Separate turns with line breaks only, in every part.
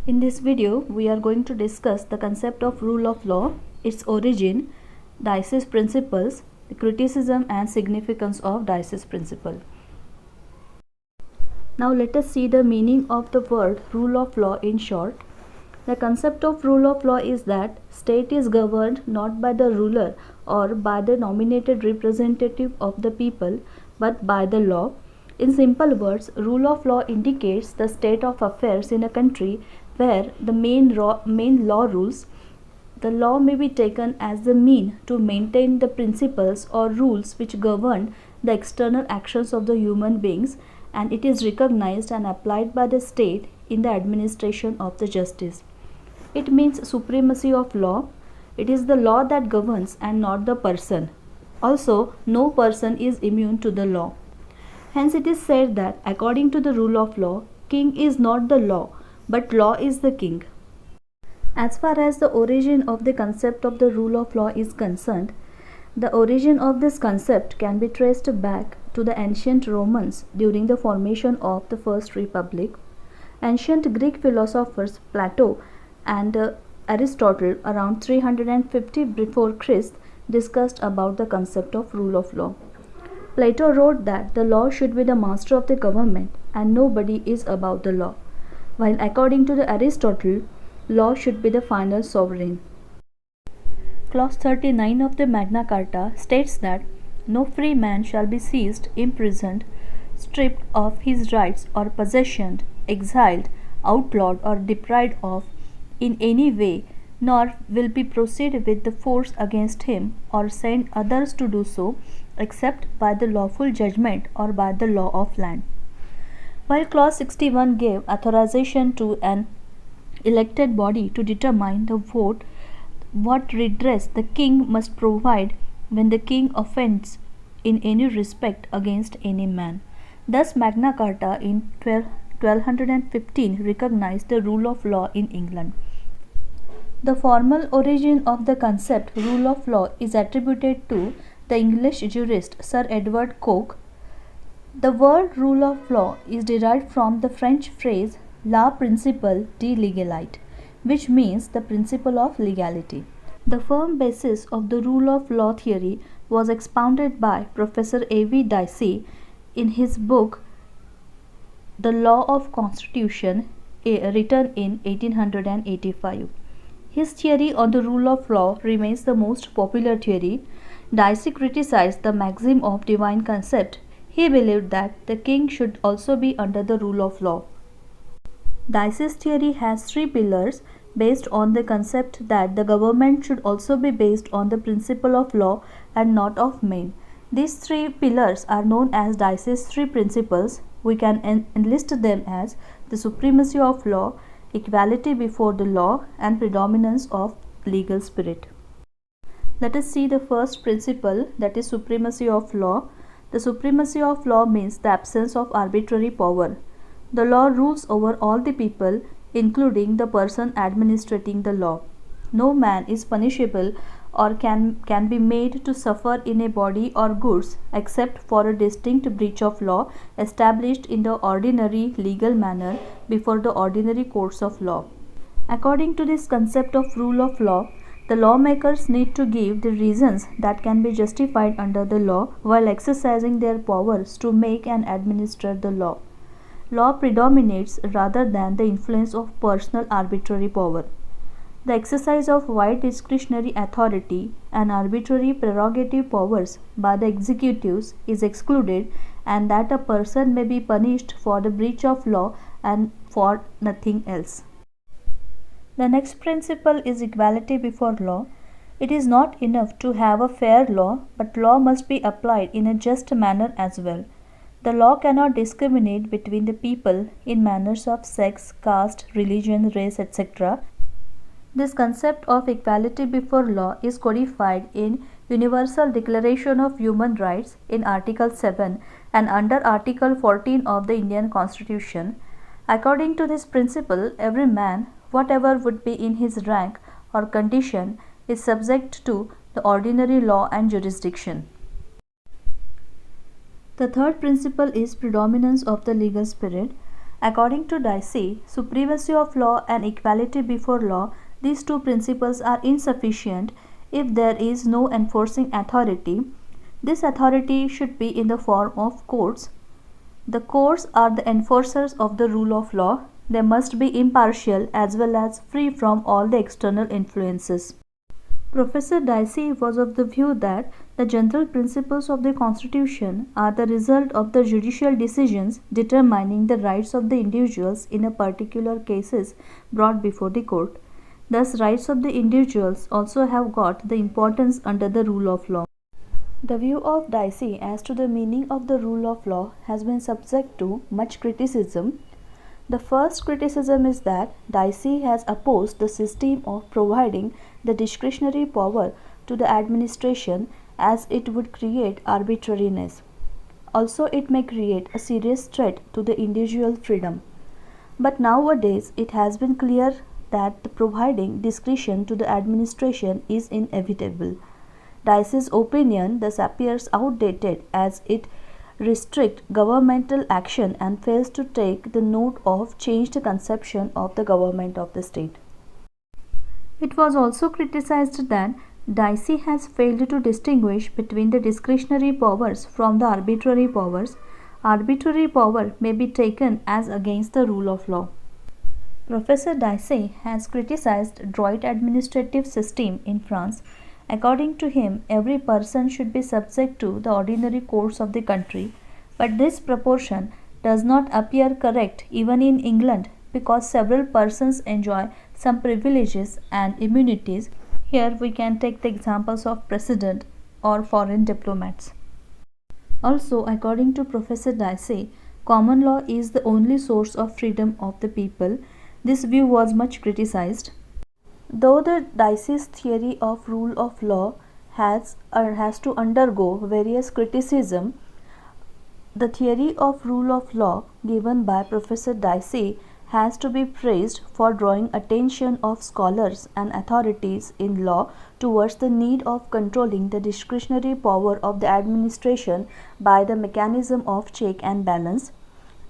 In this video, we are going to discuss the concept of rule of law, its origin, Dicey's principles, the criticism and significance of Dicey's principle. Now let us see the meaning of the word rule of law in short. The concept of rule of law is that state is governed not by the ruler or by the nominated representative of the people but by the law. In simple words, rule of law indicates the state of affairs in a country where the main law rules. The law may be taken as the mean to maintain the principles or rules which govern the external actions of the human beings, and it is recognized and applied by the state in the administration of the justice. It means supremacy of law. It is the law that governs and not the person. Also, no person is immune to the law. Hence it is said that according to the rule of law, king is not the law, but law is the king. As far as the origin of the concept of the rule of law is concerned, the origin of this concept can be traced back to the ancient Romans during the formation of the First Republic. Ancient Greek philosophers Plato and Aristotle around 350 before Christ discussed about the concept of rule of law. Plato wrote that the law should be the master of the government and nobody is above the law, while according to the Aristotle, law should be the final sovereign. Clause 39 of the Magna Carta states that no free man shall be seized, imprisoned, stripped of his rights or possession, exiled, outlawed or deprived of in any way, nor will be proceeded with the force against him or send others to do so, except by the lawful judgment or by the law of land. While clause 61 gave authorization to an elected body to determine the vote what redress the king must provide when the king offends in any respect against any man. Thus Magna Carta in 1215 recognized the rule of law in England. The formal origin of the concept rule of law is attributed to the English jurist Sir Edward Coke. The word rule of law is derived from the French phrase la principle de légalité, which means the principle of legality. The firm basis of the rule of law theory was expounded by Professor A.V. Dicey in his book The Law of Constitution, written in 1885. His theory on the rule of law remains the most popular theory. Dicey criticized the maxim of divine concept. He believed that the king should also be under the rule of law. Dicey's theory has three pillars based on the concept that the government should also be based on the principle of law and not of men. These three pillars are known as Dicey's three principles. We can enlist them as the supremacy of law, equality before the law, and predominance of legal spirit. Let us see the first principle, that is supremacy of law. The supremacy of law means the absence of arbitrary power. The law rules over all the people, including the person administrating the law. No man is punishable or can be made to suffer in a body or goods except for a distinct breach of law established in the ordinary legal manner before the ordinary courts of law. According to this concept of rule of law, the lawmakers need to give the reasons that can be justified under the law while exercising their powers to make and administer the law. Law predominates rather than the influence of personal arbitrary power. The exercise of wide discretionary authority and arbitrary prerogative powers by the executives is excluded, and that a person may be punished for the breach of law and for nothing else. The next principle is equality before law. It is not enough to have a fair law, but law must be applied in a just manner as well. The law cannot discriminate between the people in matters of sex, caste, religion, race, etc. This concept of equality before law is codified in Universal Declaration of Human Rights in Article 7 and under Article 14 of the Indian Constitution. According to this principle, every man, whatever would be in his rank or condition, is subject to the ordinary law and jurisdiction. The third principle is predominance of the legal spirit. According to Dicey, supremacy of law and equality before law, these two principles are insufficient if there is no enforcing authority. This authority should be in the form of courts. The courts are the enforcers of the rule of law. They must be impartial as well as free from all the external influences. Professor Dicey was of the view that the general principles of the Constitution are the result of the judicial decisions determining the rights of the individuals in a particular cases brought before the court. Thus, rights of the individuals also have got the importance under the rule of law. The view of Dicey as to the meaning of the rule of law has been subject to much criticism. The first criticism is that Dicey has opposed the system of providing the discretionary power to the administration as it would create arbitrariness. Also, it may create a serious threat to the individual freedom. But nowadays, it has been clear that providing discretion to the administration is inevitable. Dicey's opinion thus appears outdated as it restricts governmental action and fails to take the note of changed conception of the government of the state. It was also criticized that Dicey has failed to distinguish between the discretionary powers from the arbitrary powers. Arbitrary power may be taken as against the rule of law. Professor Dicey has criticized droit administrative system in France. According to him, every person should be subject to the ordinary courts of the country, but this proportion does not appear correct even in England because several persons enjoy some privileges and immunities. Here we can take the examples of president or foreign diplomats. Also, according to Professor Dicey, common law is the only source of freedom of the people. This view was much criticized. Though the Dicey's theory of rule of law has to undergo various criticism, the theory of rule of law given by Professor Dicey has to be praised for drawing attention of scholars and authorities in law towards the need of controlling the discretionary power of the administration by the mechanism of check and balance.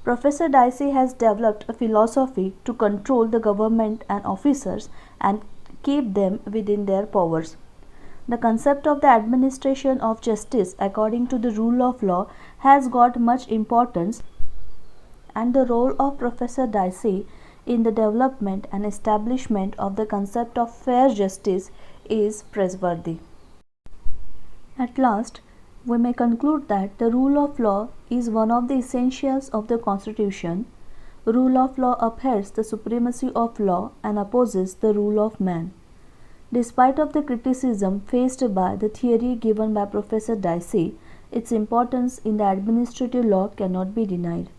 Professor Dicey has developed a philosophy to control the government and officers and keep them within their powers. The concept of the administration of justice according to the rule of law has got much importance, and the role of Professor Dicey in the development and establishment of the concept of fair justice is praiseworthy. At last, we may conclude that the rule of law is one of the essentials of the Constitution. Rule of law upholds the supremacy of law and opposes the rule of man. Despite of the criticism faced by the theory given by Professor Dicey, its importance in the administrative law cannot be denied.